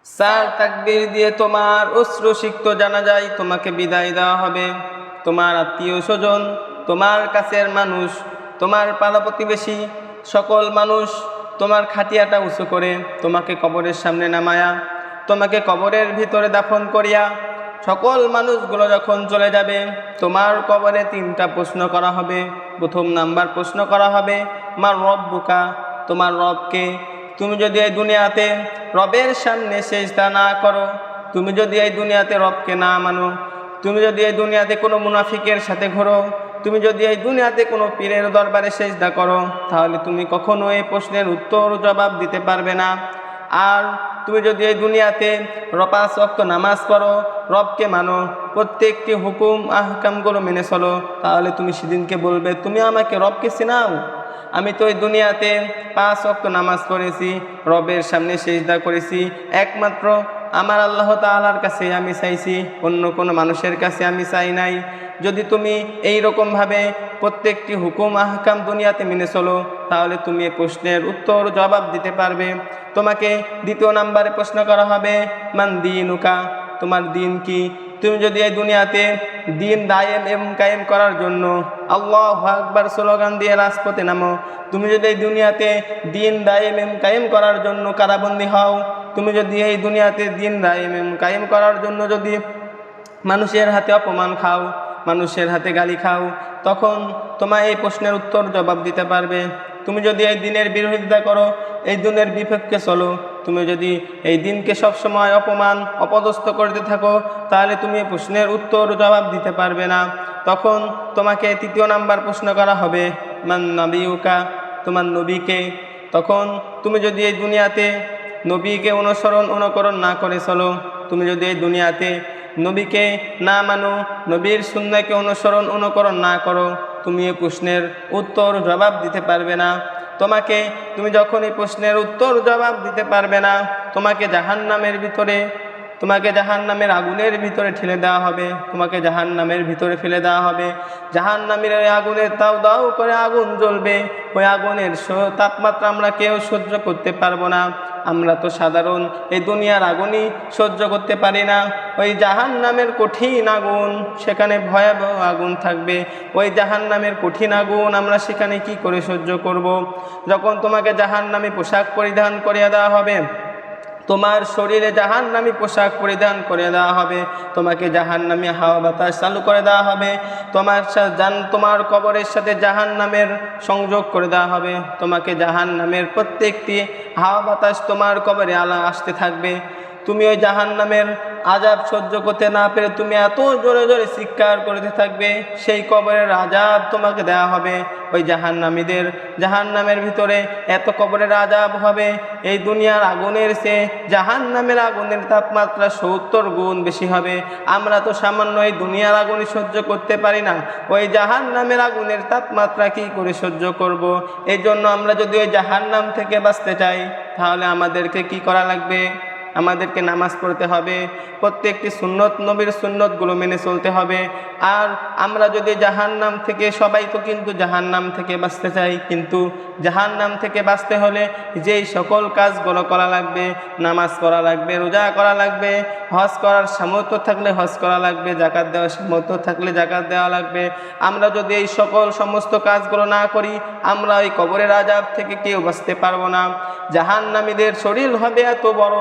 চার তাকবীর দিয়ে তোমার অশ্রুসিক্ত জানাজায় তোমাকে বিদায় দেওয়া হবে। তোমার আত্মীয় স্বজন, তোমার কাছের মানুষ, তোমার পাড়া প্রতিবেশী সকল মানুষ তোমার খাটিয়াটা উঁচু করে তোমাকে কবরের সামনে নামায়া তোমাকে কবরের ভিতরে দাফন করিয়া সকল মানুষগুলো যখন চলে যাবে, তোমার কবরে তিনটা প্রশ্ন করা হবে। প্রথম নাম্বার প্রশ্ন করা হবে, মার রব্বুকা, তোমার রবকে। তুমি যদি এই দুনিয়াতে রবের সামনে সেজদা না করো, তুমি যদি এই দুনিয়াতে রবকে না মানো, তুমি যদি এই দুনিয়াতে কোনো মুনাফিকের সাথে ঘোরো, তুমি যদি এই দুনিয়াতে কোনো পীরের দরবারে সেজদা করো, তাহলে তুমি কখনো এই প্রশ্নের উত্তর জবাব দিতে পারবে না। আর তুমি যদি এই দুনিয়াতে 5 ওয়াক্ত নামাজ পড়ো, রবকে মানো, প্রত্যেকটি হুকুম আহকামগুলো মেনে চলো, তাহলে তুমি সেদিনকে বলবে, তুমি আমাকে রবকে চিনাও? আমি তো এই দুনিয়াতে 5 ওয়াক্ত নামাজ পড়েছি, রবের সামনে সেজদা করেছি, একমাত্র আমার আল্লাহ তাআলার কাছে আমি চাইছি, অন্য কোনো মানুষের কাছে আমি চাই নাই। যদি তুমি এই রকমভাবে প্রত্যেকটি হুকুম আহকাম দুনিয়াতে মেনে চলো, তাহলে তুমি এই প্রশ্নের উত্তর জবাব দিতে পারবে। তোমাকে দ্বিতীয় নাম্বারে প্রশ্ন করা হবে, মান দীনুকা, তোমার দিন কি? তুমি যদি এই দুনিয়াতে দিন দায়েম এবং কায়েম করার জন্য আল্লাহু আকবার স্লোগান দিয়ে রাজপথে নামো, তুমি যদি এই দুনিয়াতে দিন দায়েম এবং কায়েম করার জন্য কারাবন্দী হও, তুমি যদি এই দুনিয়াতে দিন দায়েম এবং কায়েম করার জন্য যদি মানুষের হাতে অপমান খাও, মানুষের হাতে গালি খাও, তখন তোমার এই প্রশ্নের উত্তর জবাব দিতে পারবে। তুমি যদি এই দিনের বিরোধিতা করো, এই দিনের বিপক্ষে চলো, তুমি যদি এই দিনকে সবসময় অপমান অপদস্থ করতে থাকো, তাহলে তুমি এই প্রশ্নের উত্তর জবাব দিতে পারবে না। তখন তোমাকে তৃতীয় নাম্বার প্রশ্ন করা হবে, মান নবিউকা, তোমার নবীকে। তখন তুমি যদি এই দুনিয়াতে নবীকে অনুকরণ না করে চলো, তুমি যদি এই দুনিয়াতে নবীকে না মানো, নবীর সুন্নাহকে অনুকরণ না করো, তুমি এই প্রশ্নের উত্তর জবাব দিতে পারবে না। তুমি যখন এই প্রশ্নের উত্তর জবাব দিতে পারবে না, তোমাকে জাহান্নামের আগুনের ভিতরে ঠেলে দেওয়া হবে, তোমাকে জাহান্নামের ভিতরে ফেলে দেওয়া হবে। জাহান্নামের আগুনের দাউ দাউ করে আগুন জ্বলবে, ওই আগুনের তাপমাত্রা আমরা কেউ সহ্য করতে পারবো না। আমরা তো সাধারণ এই দুনিয়ার আগুনই সহ্য করতে পারি না। ওই জাহান্নামের কঠিন আগুন, সেখানে ভয়াবহ আগুন থাকবে। ওই জাহান্নামের কঠিন আগুন আমরা সেখানে কি করে সহ্য করব? যখন তোমাকে জাহান্নামী পোশাক পরিধান করিয়ে দেওয়া হবে, তোমার শরীরে জাহান্নামী পোশাক পরিধান করে দেওয়া হবে, তোমাকে জাহান্নামী হাওয়া বাতাস চালু করে দেওয়া হবে, তোমার কবরের সাথে জাহান্নামের সংযোগ করে দেওয়া হবে, তোমাকে জাহান্নামের প্রত্যেকটি হাওয়া বাতাস তোমার কবরে আসতে থাকবে। তুমি ওই জাহান্নামের আজাব সহ্য করতে না পেরে তুমি এত জোরে জোরে চিৎকার করতে থাকবে, সেই কবরের আজাব তোমাকে দেওয়া হবে। ওই জাহান্নামের ভিতরে এত কবরের আজাব হবে, এই দুনিয়ার আগুনের চেয়ে জাহান্নামের আগুনের তাপমাত্রা 70 গুণ বেশি হবে। আমরা তো সামান্য এই দুনিয়ার আগুনই সহ্য করতে পারি না, ওই জাহান্নামের আগুনের তাপমাত্রা কি করে সহ্য করব? এই জন্য আমরা যদি ওই জাহান্নাম থেকে বাঁচতে চাই, তাহলে আমাদেরকে কি করা লাগবে? আমাদেরকে নামাজ পড়তে হবে, প্রত্যেকটি সুন্নত নবীর সুন্নতগুলো মেনে চলতে হবে। আর আমরা যদি জাহান্নাম থেকে, সবাই তো কিন্তু জাহান্নাম থেকে বাঁচতে চাই, কিন্তু জাহান্নাম থেকে বাঁচতে হলে যেই সকল কাজগুলো করা লাগবে, নামাজ পড়া লাগবে, রোজা করা লাগবে, হজ করার সামর্থ্য থাকলে হজ করা লাগবে, জাকাত দেওয়ার সামর্থ্য থাকলে জাকাত দেওয়া লাগবে। আমরা যদি এই সমস্ত কাজগুলো না করি, আমরা ওই কবরের আযাব থেকে কেউ বাঁচতে পারবো না। জাহান্নামীদের শরীর হবে এত বড়,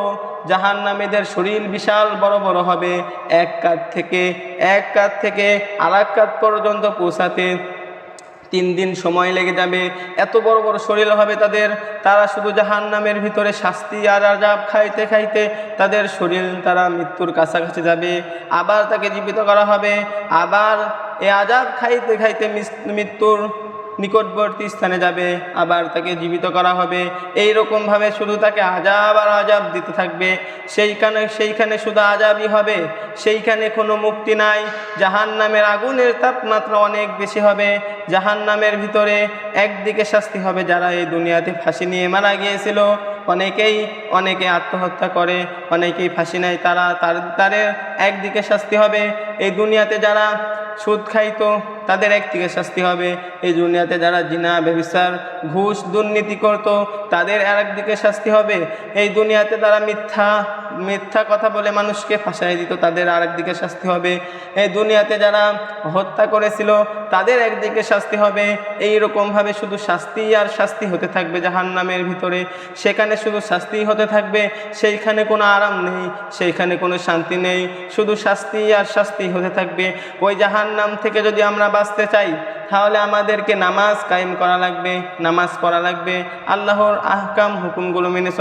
জাহান্নামীদের শরীর বিশাল বড় বড় হবে, এক কাঁধ থেকে আরেক কাঁধ পর্যন্ত পৌঁছাতে 3 দিন সময় লেগে যাবে। এত বড় বড় শরীর হবে তাদের, তারা শুধু জাহান্নামের ভিতরে শাস্তি আর আযাব খাইতে খাইতে তাদের শরীর, তারা মৃত্যুর কাছাকাছি যাবে। আবার তাকে জীবিত করা হবে, আবার এই আযাব খাইতে খাইতে মৃত্যুর নিকটবর্তী স্থানে যাবে, আবার তাকে জীবিত করা হবে। এই রকমভাবে শুধু তাকে আযাব আর আযাব দিতে থাকবে। সেইখানে শুধু আযাবই হবে, সেইখানে কোনো মুক্তি নাই। জাহান্নামের আগুনের তাপমাত্রা অনেক বেশি হবে। জাহান্নামের ভিতরে একদিকে শাস্তি হবে যারা এই দুনিয়াতে ফাঁসি নিয়ে মারা গিয়েছিল, অনেকে আত্মহত্যা করে, অনেকেই ফাঁসি নেয়, তাদের একদিকে শাস্তি হবে। এই দুনিয়াতে যারা সুদ খাইতো তাদের একদিকে শাস্তি হবে, এই দুনিয়াতে যারা জিনা ব্যভিচার ঘুষ দুর্নীতি করত তাদের আরেকদিকে শাস্তি হবে, এই দুনিয়াতে তারা মিথ্যা কথা বলে মানুষকে ফাঁসাই দিত, তাদের আরেকদিকে শাস্তি হবে। এই দুনিয়াতে যারা হত্যা করেছিল তাদের একদিকে শাস্তি হবে। এই রকমভাবে শুধু শাস্তি আর শাস্তি হতে থাকবে জাহান্নামের ভিতরে। সেখানে শুধু শাস্তিই হতে থাকবে, সেইখানে কোনো আরাম নেই, সেইখানে কোনো শান্তি নেই, শুধু শাস্তি আর শাস্তি হতে থাকবে। ওই জাহান্নাম থেকে যদি আমরা বাঁচতে চাই তাহলে আমাদেরকে নামাজ কায়েম করা লাগবে, নামাজ পড়া লাগবে, আল্লাহর আহকাম হুকুমগুলো মেনে